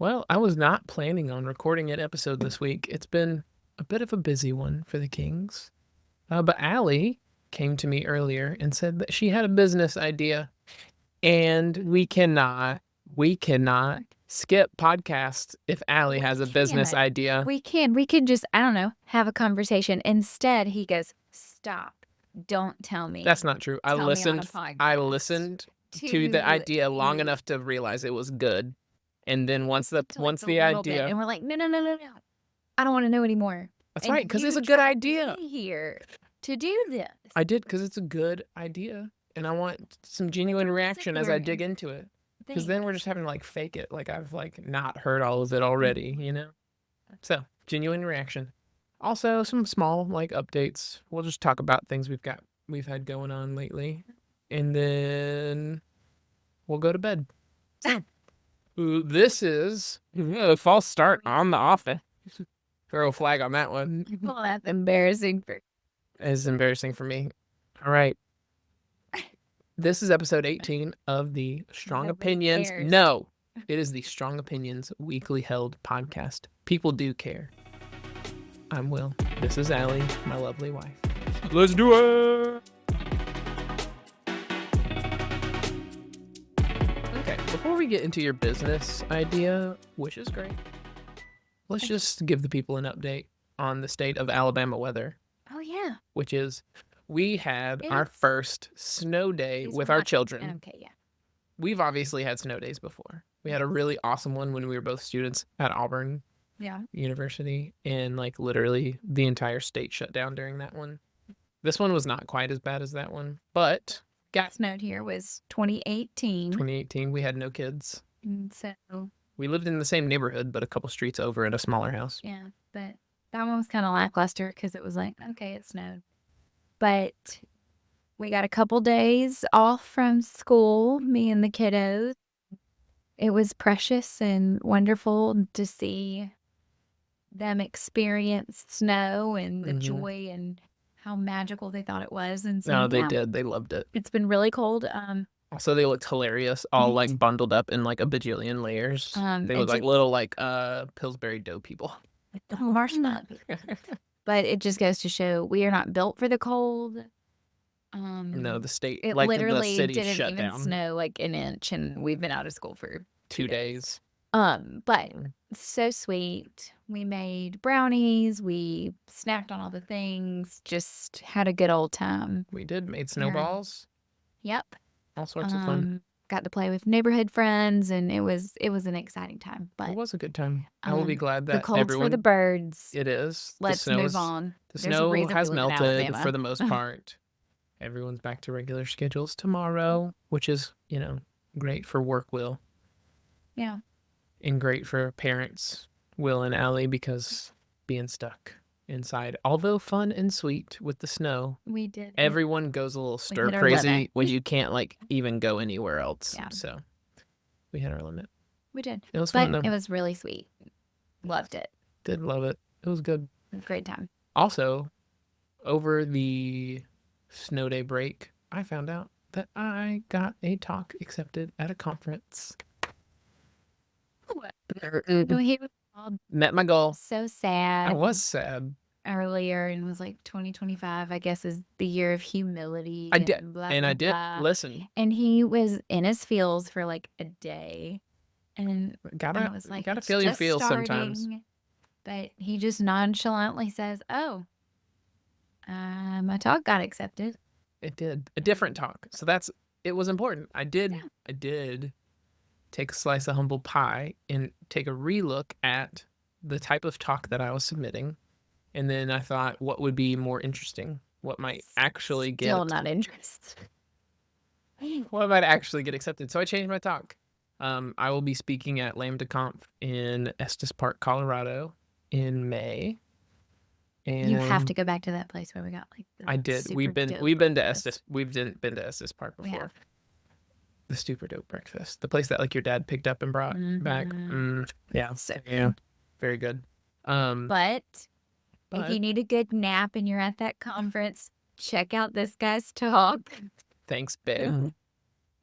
Well, I was not planning on recording an episode this week. It's been a bit of a busy one for the Kings. But Allie came to me earlier and said that she had a business idea, and we cannot skip podcast if Allie We has a business can. idea. We can. We can just, I don't know, have a conversation. Instead, he goes, stop. Don't tell me. That's not true. I Tell me on a listened podcast to the idea long you enough to realize it was good. And then once to, like, the a little bit. idea, And we're like, no. I don't want to know anymore. that's And right, because it's you a good tried to idea. be here to do this. I did, because it's a good idea, and I want some genuine reaction as I dig into it. Because then we're just having to like fake it, like I've like not heard all of it already, you know. So genuine reaction. Also, some small like updates. We'll just talk about things we've had going on lately, and then we'll go to bed. So this is a false start on The Office. Throw a flag on that one. Well, that's embarrassing. It's embarrassing for me. All right. This is episode 18 of the Strong Nobody Opinions. cares. No, it is the Strong Opinions weekly held podcast. People do care. I'm Will. This is Allie, my lovely wife. Let's do it. Okay, before we get into your business idea, which is great, let's just give the people an update on the state of Alabama weather, Oh, yeah. which is we had It our is- first snow day These with were our not- children. Okay, yeah. We've obviously had snow days before. We had a really awesome one when we were both students at Auburn Yeah. University, and like literally the entire state shut down during that one. This one was not quite as bad as that one, but Gas note here was 2018. 2018 we had no kids. And so, We lived in the same neighborhood, but a couple streets over in a smaller house. yeah, but that one was kind of lackluster because it was like, okay, it snowed. But we got a couple days off from school, me and the kiddos. It was precious and wonderful to see them experience snow and the Mhm. joy and how magical they thought it was. And so, No, they yeah, did. They loved it. it's been really cold. Also, they looked hilarious, all like bundled up in like a bajillion layers. They and looked like to- little like Pillsbury dough people. with the marshmallows. But it just goes to show we are not built for the cold. No, the state, It like the literally city didn't shut even down snow like an inch, and we've been out of school for 2 days. But so sweet. We made brownies. We snacked on all the things. Just had a good old time. We did, made snowballs, Yep. all sorts of fun. Got to play with neighborhood friends, and it was an exciting time. It But was a good time. I will be glad the that cold's everyone. for the birds. It is. Let's move on. The There's a snow reason we has live in melted Alabama. for the most part. Everyone's back to regular schedules tomorrow, which is, great for work, Will, Yeah. and great for parents, Will and Allie, because being stuck inside, although fun and sweet with the snow, We did. everyone goes a little stir hit our crazy limit. when you can't like even go anywhere else. Yeah. So we hit our limit. We did. It was But fun though. it was really sweet. Loved it. Did love it. It was good. It was a great time. Also, over the snow day break, I found out that I got a talk accepted at a conference. So he was all Met my goal. so sad. I was sad. Earlier and was like 2025, I guess, is the year of humility. I did, and blah, and I blah, did blah. listen. And he was in his feels for like a day. And I Gotta was like, gotta "It's feel your just feels sometimes. starting." But he just nonchalantly says, "Oh, my talk got accepted." It did a different talk, so it was important. I did take a slice of humble pie and take a relook at the type of talk that I was submitting, and then I thought, what would be more interesting? What might actually get Still not interested. what might actually get accepted? So I changed my talk. I will be speaking at Lambda Conf in Estes Park, Colorado, in May. And You have to go back to that place where we got like. The I did. super We've been dope to breakfast. Estes. We've been to Estes Park We before. have. The super dope breakfast. The place that like your dad picked up and brought back. Yeah. So Yeah. Very good. But if But you need a good nap and you're at that conference, check out this guy's talk. thanks, babe.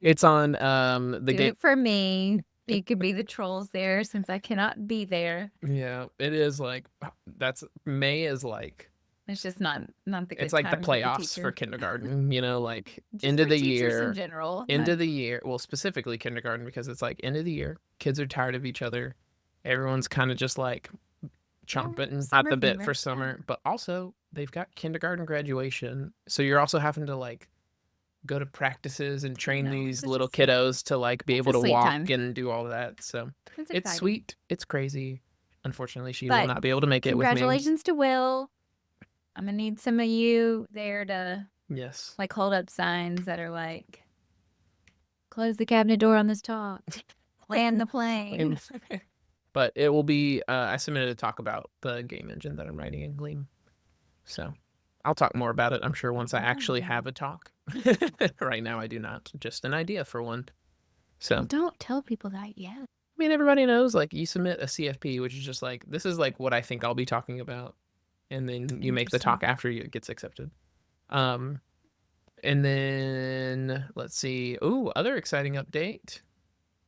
It's on the Do it for me. You could be the trolls there since I cannot be there. Yeah, it is like May is like It's just not the good it's like the time to be a playoffs for teacher. kindergarten, like Just end of for the teachers year. in general. End of the year, well, specifically kindergarten, because it's like end of the year. Kids are tired of each other. Everyone's kind of just like chomping at summer the bit fever, for yeah. summer. But also, they've got kindergarten graduation, so you're also having to like go to practices and train know, these it's little just- kiddos to like be it's able a to sweet walk time. and do all that. So It's it's exciting. sweet. It's crazy. Unfortunately, she will But not be able to make it with me. Congratulations to Will. I'm gonna need some of you there to Yes. like hold up signs that are like, close the cabinet door on this talk. Land the plane. But it will be. I submitted a talk about the game engine that I'm writing in Gleam, so I'll talk more about it. I'm sure once I actually have a talk. Right now, I do not. Just an idea for one. So Well, don't tell people that yet. I mean, everybody knows. Like, you submit a CFP, which is just like this is like what I think I'll be talking about, and then you make the talk after it gets accepted. And then let's see. Oh, other exciting update.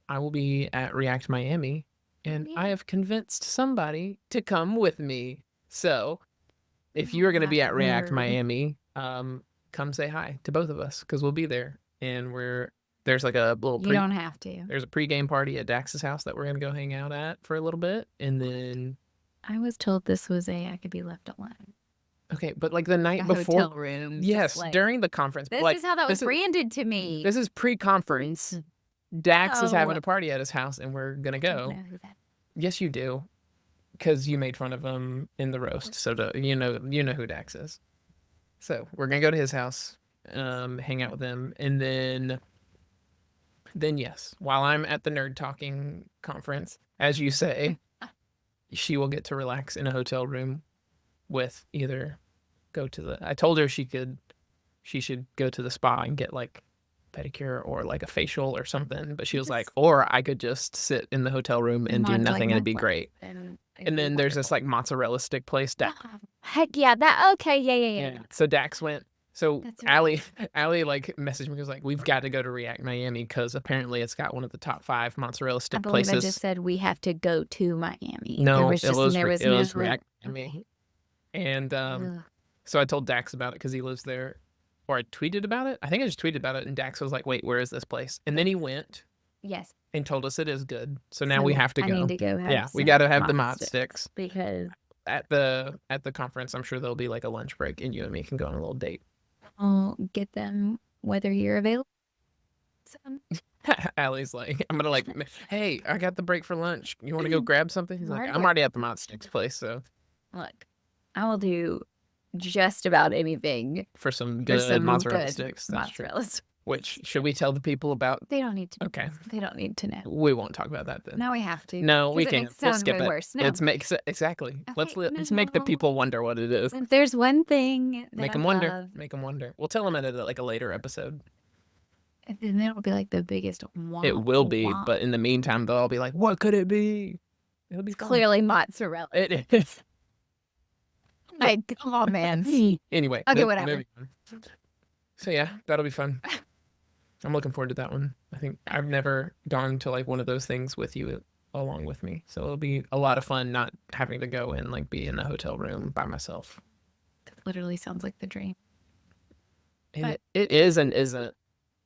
I will be at React Miami, and I have convinced somebody to come with me. So if you are going to be at React Miami, come say hi to both of us because we'll be there. And there's like a little You don't have to. there's a pregame party at Dax's house that we're going to go hang out at for a little bit. And then I was told this was I could be left alone. okay, but like the night A before, hotel room. yes, like, during the conference. this like, is how that was this is- branded to me. This is pre-conference. Dax is having Oh. a party at his house, and we're gonna I don't go. know who that- Yes, you do, because you made fun of him in the roast. So you know who Dax is. So we're gonna go to his house, hang out with him, and then yes, while I'm at the Nerd Talking conference, as you say, she will get to relax in a hotel room with either go to the. I told her she should go to the spa and get like pedicure or like a facial or something, but she was like, or I could just sit in the hotel room and do Mod, like, nothing and it'd be Netflix. great. And And then there's this like mozzarella stick place. heck yeah, that okay, yeah. So Dax went. So That's right. Allie like messaged me, was like, we've got to go to React Miami because apparently it's got one of the top 5 mozzarella I stick believe places. I just said we have to go to Miami. No, there was it was no React Miami. And Ugh. so I told Dax about it because he lives there, or I tweeted about it. I think I just tweeted about it, and Dax was like, "Wait, where is this place?" And then he went Yes. and told us it is good. So now we have to I go. need to go. Have We some got to have the mod mod sticks because at the conference. I'm sure there'll be like a lunch break, and you and me can go on a little date. I'll get them whether you're available. Allie's like, I'm gonna like, hey, I got the break for lunch. You want to go grab something? He's like, Alright. I'm already at the mod sticks place, so Look, I will do just about anything for some for good some mozzarella good sticks. That's true. mozzarella sticks. Which should we tell the people about? They don't need to. Okay, They don't need to know. we won't talk about that then. Now we have to. No, we 'cause it can't. makes it We'll sound skip way it. worse. No. It's exactly. Let's Okay, let's make the no. people wonder what it is. If there's one thing that Make I them wonder. love, Make them wonder. We'll tell them at like a later episode. then it'll be like the biggest. It will be, womp. but in the meantime, they'll all be like, "What could it be?" It'll be It's fun. clearly mozzarella. It is. Like, come on, man. Anyway. Okay, whatever. moving on. So yeah, that'll be fun. I'm looking forward to that one. I think I've never gone to like one of those things with you along with me, so it'll be a lot of fun not having to go and like be in a hotel room by myself. That literally sounds like the dream. And But- it is and isn't.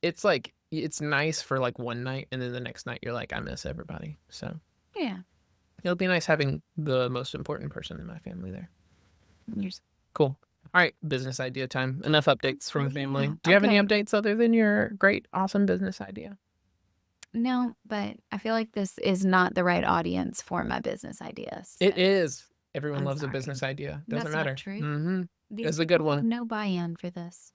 It's like it's nice for like one night, and then the next night you're like, I miss everybody. So Yeah. it'll be nice having the most important person in my family there. You're Cool. All right, business idea time. Enough updates from the family. yeah. Do you have any Okay. updates other than your great, awesome business idea? No, but I feel like this is not the right audience for my business ideas. It is. Everyone I'm loves sorry. a business idea. Doesn't That's not matter. true. Mm-hmm. These It's a good people have one. no buy-in for this.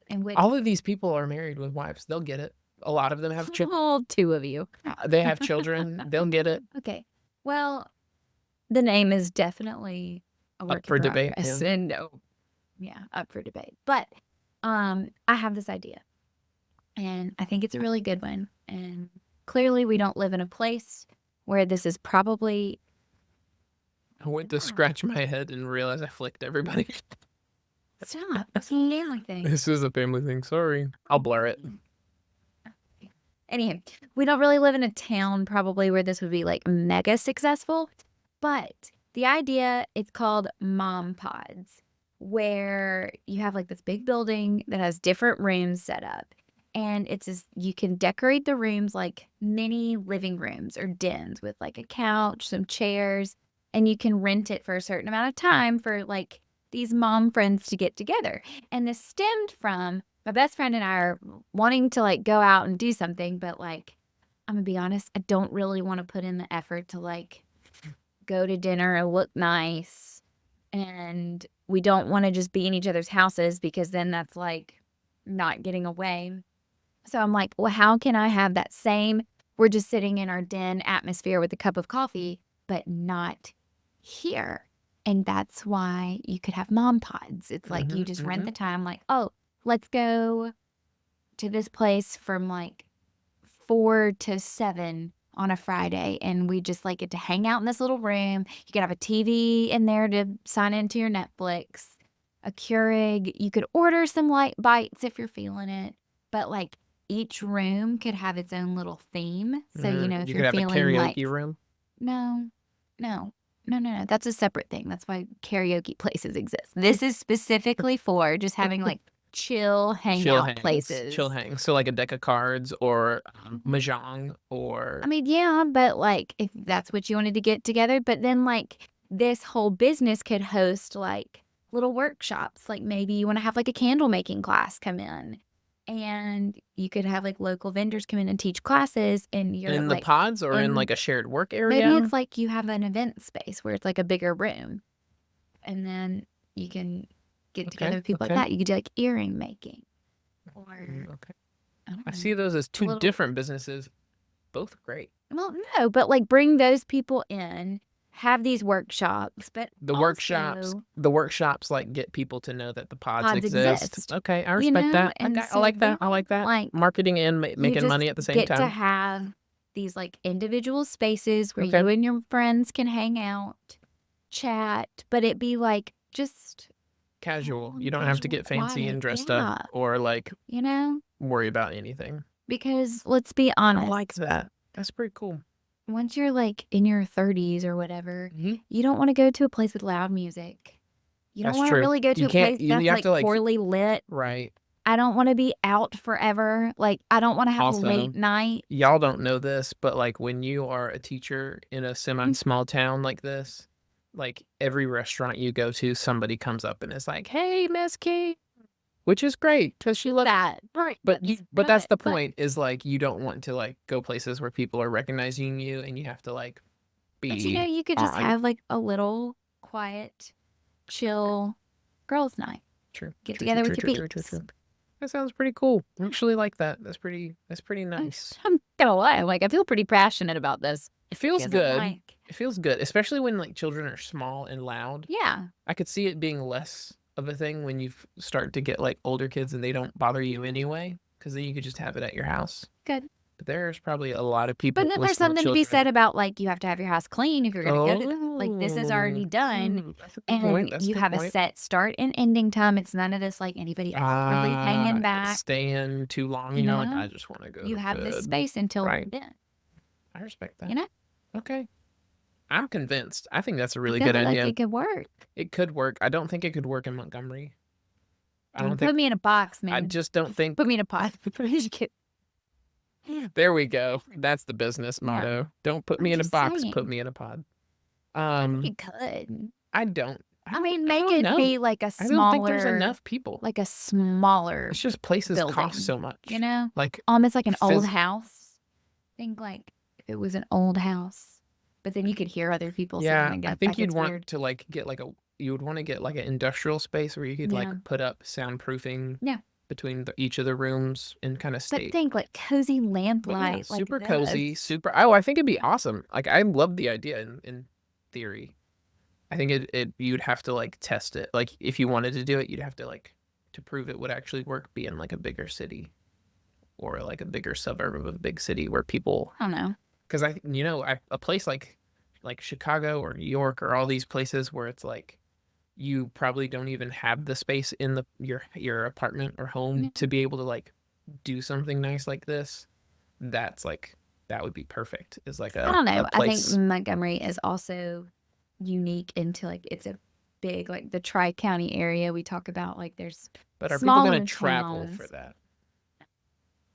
And which All of these people are married with wives. They'll get it. A lot of them have children. all 2 of you. They have children. They'll get it. Okay. Well, the name is definitely a work for in debate, progress, yeah. and no, yeah, up for debate. But I have this idea, and I think it's a really good one. And clearly, we don't live in a place where this is probably I went to scratch my head and realized I flicked everybody. stop. It's a family thing. This is a family thing. Sorry. I'll blur it. Anyhow, we don't really live in a town probably where this would be like mega successful, but the idea, it's called Mom Pods, where you have like this big building that has different rooms set up. And it's just, you can decorate the rooms like mini living rooms or dens with like a couch, some chairs, and you can rent it for a certain amount of time for like these mom friends to get together. And this stemmed from my best friend and I are wanting to like go out and do something, but like, I'm gonna be honest, I don't really want to put in the effort to like go to dinner and look nice. And we don't want to just be in each other's houses because then that's like not getting away. So I'm like, well, how can I have that same, we're just sitting in our den atmosphere with a cup of coffee, but not here? And that's why you could have mom pods. It's like you just rent the time, like, oh, let's go to this place from like 4 to 7 on a Friday. And we just like get to hang out in this little room. You could have a TV in there to sign into your Netflix, a Keurig. You could order some light bites if you're feeling it. But like each room could have its own little theme. So, you know, if You you're could have a feeling like, karaoke room. no. That's a separate thing. That's why karaoke places exist. This is specifically for just having like chill hangout places. Chill hangs. So like a deck of cards or mahjong or I mean, yeah, but like if that's what you wanted to get together, but then like this whole business could host like little workshops. Like maybe you want to have like a candle making class come in. And you could have like local vendors come in and teach classes, and you're in the like pods or in like a shared work area. maybe it's like you have an event space where it's like a bigger room, and then you can get together with people like that. You could do like earring making, or I see those as two different businesses, both great. Well, no, but like bring those people in, have these workshops, but the workshops like get people to know that the pods exist. Okay, I respect that. I like that. I like that. Like marketing and making money at the same time. Get to have these like individual spaces where you and your friends can hang out, chat, but it be like just casual. You don't have to get fancy and dressed up or like, you know, worry about anything. Because let's be honest. I like that. That's pretty cool. Once you're like in your 30s or whatever, you don't want to go to a place with loud music. You don't want to really go to a place that's like poorly lit. Right. I don't want to be out forever. Like, I don't want to have a late night. Y'all don't know this, but like when you are a teacher in a semi-small town like this, like every restaurant you go to, somebody comes up and is like, "Hey, Miss Key," which is great because she loves that. Right. But that's the point, is like you don't want to like go places where people are recognizing you and you have to like be. But you know, you could just have like a little quiet, chill girls' night. True. Get together with your peeps. That sounds pretty cool. I actually like that. That's pretty nice. I'm gonna lie. Like, I feel pretty passionate about this. It feels good. It feels good, especially when like children are small and loud. Yeah. I could see it being less of a thing when you start to get like older kids and they don't bother you anyway, because then you could just have it at your house. Good. But there's probably a lot of people. But then there's something to be said about like you have to have your house clean if you're gonna go to like this is already done, and you have a set start and ending time. It's none of this like anybody really hanging back, staying too long. You know, like I just want to go. You have this space until then. I respect that. You know. Okay. I'm convinced. I think that's a really good idea. It could work. It could work. I don't think it could work in Montgomery. I don't think. Put me in a box, man. I just don't think. Put me in a pod. There we go. That's the business motto. Yeah. Don't put me in a box. Put me in a pod. You could. I don't. I mean, make it be like a smaller. I don't think there's enough people. Like a smaller. It's just places building, cost so much. You know, like it's like an old house. Think like if it was an old house, but then you could hear other people. Yeah, I think you'd want to like get like you would want to get like an industrial space where you could like put up soundproofing. Yeah. Between each of the rooms and kind of state. But think like cozy lamplight. Yeah, super cozy, super. Oh, I think it'd be awesome. Like I love the idea in theory. I think it you'd have to like test it. Like if you wanted to do it, you'd have to like to prove it would actually work. Be in like a bigger city, or like a bigger suburb of a big city where people. I don't know. Because a place like Chicago or New York or all these places where it's like. You probably don't even have the space in your apartment or home to be able to like do something nice like this. that's like, that would be perfect. Is like I don't know. I think place. Montgomery is also unique into like it's a big like the Tri-County area. We talk about like there's But are people going smaller to travel for towns. that?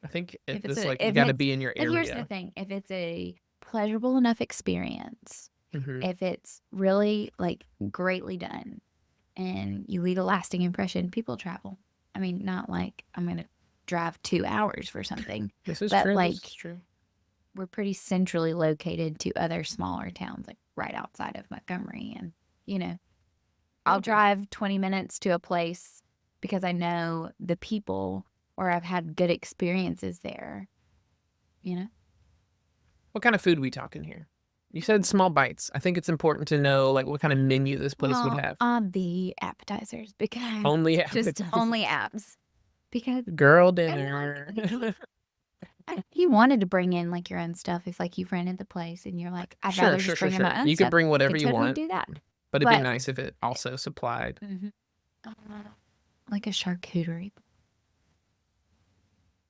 I think If it's it's a like you if got to it's be in your but here's the area. thing, if it's a pleasurable enough experience, Hmm. if it's really like greatly done and you leave a lasting impression, people travel. I mean, not like I'm gonna drive 2 hours for something, This is but true. This like is true. we're pretty centrally located to other smaller towns, like right outside of Montgomery. And, you know, I'll Okay. drive 20 minutes to a place because I know the people or I've had good experiences there, you know? What kind of food we talking here? You said small bites. I think it's important to know like what kind of menu this place would Well, have. the appetizers because Only just only apps because girl and dinner. like you wanted to bring in like your own stuff if like you've rented the place and you're like I'd Sure, rather sure, just sure, bring in sure. my own You could stuff. bring You whatever could you totally want, do that. but it'd be But nice if it also supplied. uh, like a charcuterie,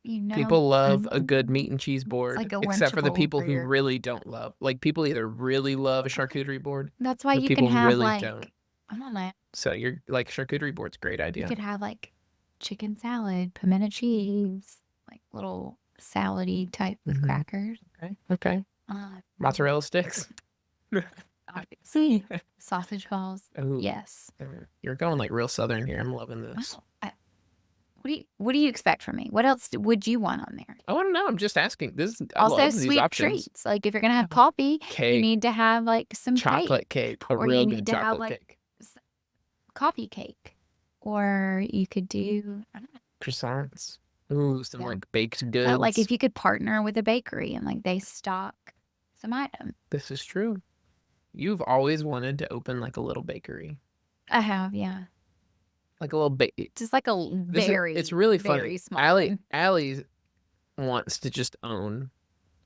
you know, People love a good meat and cheese it's board, like a except for the Lunchable people for who your. really don't love. Like people either really love a charcuterie board, That's why or you can people have really like don't. I don't know. So you're like charcuterie board's a great You idea. could have like chicken salad, pimento cheese, like little salady type with Mhm. crackers. Okay. Uh, Mozzarella sticks. obviously, sausage balls. Ooh, Yes. you're going like real southern here. I'm loving this. Well, what do you expect from me? What else would you want on there? I want to know. I'm just asking. I Also, love these sweet options. treats. Like if you're gonna have coffee, you Cake, need to have like some chocolate cake, cake, a or real you good need to have chocolate like cake. coffee cake, or you could do I don't know. Croissants. Ooh, some Yeah. like baked Like goods. if you could partner with a bakery and like they stock some items. This is true. You've always wanted to open like a little bakery, I have, yeah. like a little Just like a very, it's really very funny. small one. Allie wants to just own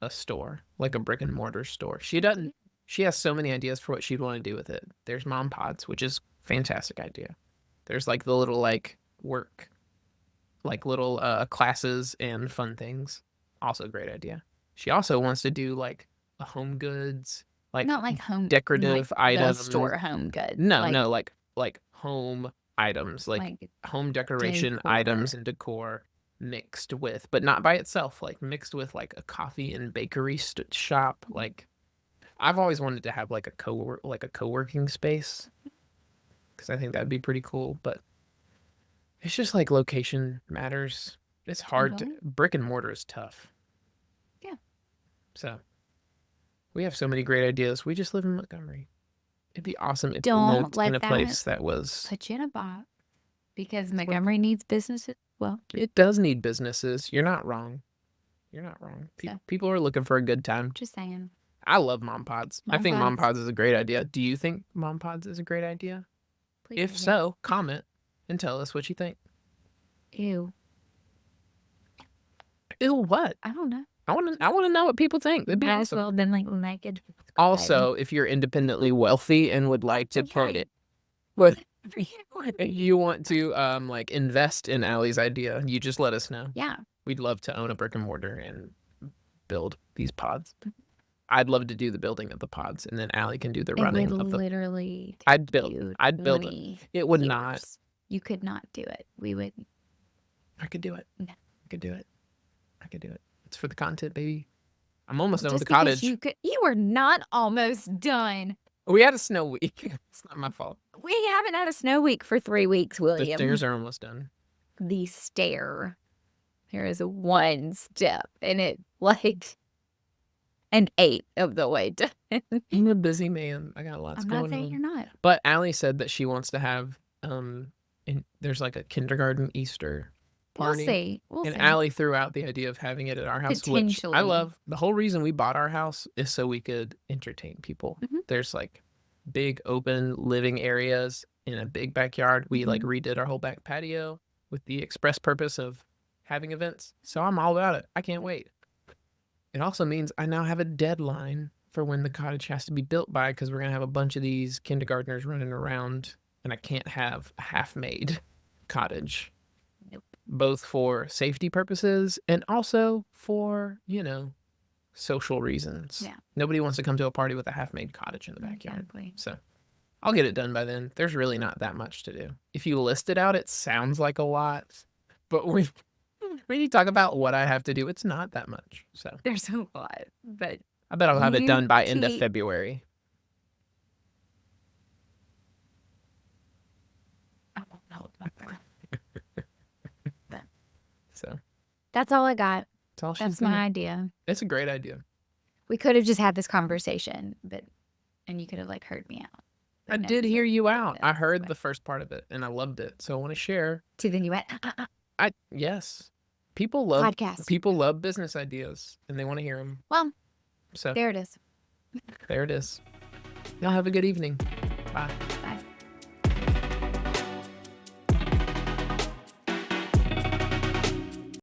a store, like a brick and mortar store. She doesn't. She has so many ideas for what she'd want to do with it. There's Mom Pods, which is fantastic idea. There's like the little like work, like little classes and fun things. Also a great idea. She also wants to do like a home goods, like Not like home decorative like items. the store home goods. No, like, no, like home items, like home decoration decor. items and decor mixed with, but not by itself, like mixed with like a coffee and bakery shop. Like I've always wanted to have like a co-working space because I think that'd be pretty cool, but it's just like location matters. It's hard to brick and mortar is tough. Yeah. So we have so many great ideas. We just live in Montgomery. It'd be awesome if we Don't lived let in a that place that was. put you in a box because Montgomery needs businesses. Well, It does need businesses. You're not wrong. You're not wrong. People are looking for a good time. just saying. I love Mom Pods. I think Mom Pods is a great idea. Do you think Mom Pods is a great idea? Please If so, comment and tell us what you think. Ew. Ew, what? I don't know. I want to know what people think. That'd be Might as awesome. well been like naked. Also, if you're independently wealthy and would like to put it, but you want to like invest in Allie's idea, you just let us know. Yeah. We'd love to own a brick and mortar and build these pods. I'd love to do the building of the pods, and then Allie can do the running of the. Literally. I'd build it. It would not. You could not do it. We would. I could do it. No. I could do it. I could do it. It's for the content, baby. I'm almost done with the Just because cottage. You were not almost done. We had a snow week. It's not my fault. We haven't had a snow week for 3 weeks, William. The stairs are almost done. The stair. There is one step, and it like an 8 of the way done. I'm a busy man. I got lots going on. I'm not saying you're not. But Allie said that she wants to have there's like a kindergarten Easter party. We'll see. And Allie threw out the idea of having it at our house, which I love. The whole reason we bought our house is so we could entertain people. Mm-hmm. There's like big open living areas in a big backyard. We like redid our whole back patio with the express purpose of having events. So I'm all about it. I can't wait. It also means I now have a deadline for when the cottage has to be built by, because we're going to have a bunch of these kindergartners running around, and I can't have a half-made cottage. Nope. both for safety purposes and also for, social reasons. Yeah. Nobody wants to come to a party with a half-made cottage in the backyard. Exactly. So I'll get it done by then. There's really not that much to do. If you list it out, it sounds like a lot, but when you talk about what I have to do, it's not that much. So There's a lot, but I bet I'll have it You done by end of keep- February. I won't hold my breath. So That's all I got. that's all she's That's gonna- my idea. It's a great idea. We could have just had this conversation, and you could have heard me out. I But no. did hear you out. I heard but- the first part of it and I loved it. So I want to share. So then you went Yes. People love podcast. business ideas and they want to hear them. Well, So there it is. there it is. Y'all have a good evening. Bye.